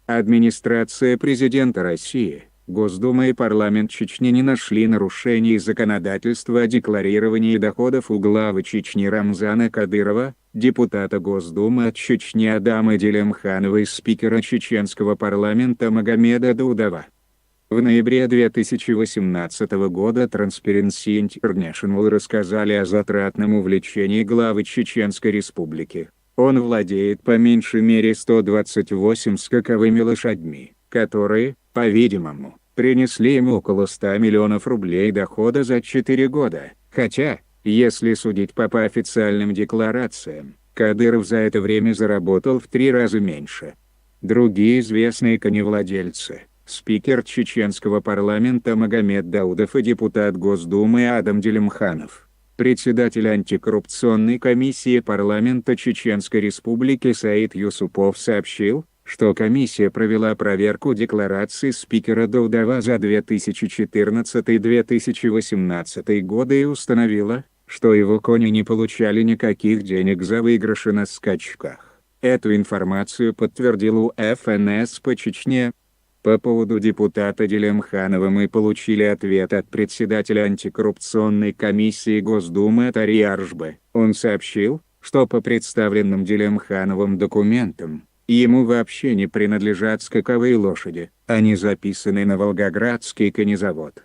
Администрация президента России, Госдума и парламент Чечни не нашли нарушений законодательства о декларировании доходов у главы Чечни Рамзана Кадырова, депутата Госдумы от Чечни Адама Делимханова и спикера чеченского парламента Магомеда Даудова. В ноябре 2018 года Transparency International рассказали о затратном увлечении главы Чеченской Республики. Он владеет по меньшей мере 128 скаковыми лошадьми, которые, по-видимому, принесли ему около 100 миллионов рублей дохода за 4 года, хотя, если судить по официальным декларациям, Кадыров за это время заработал в 3 раза меньше. Другие известные коневладельцы – спикер чеченского парламента Магомед Даудов и депутат Госдумы Адам Делимханов. Председатель антикоррупционной комиссии парламента Чеченской Республики Саид Юсупов сообщил, что комиссия провела проверку деклараций спикера Даудова за 2014-2018 годы и установила, что его кони не получали никаких денег за выигрыши на скачках. Эту информацию подтвердил УФНС по Чечне. По поводу депутата Делимханова мы получили ответ от председателя антикоррупционной комиссии Госдумы Атари Аржбы. Он сообщил, что по представленным Делимхановым документам, ему вообще не принадлежат скаковые лошади, они записаны на Волгоградский конезавод.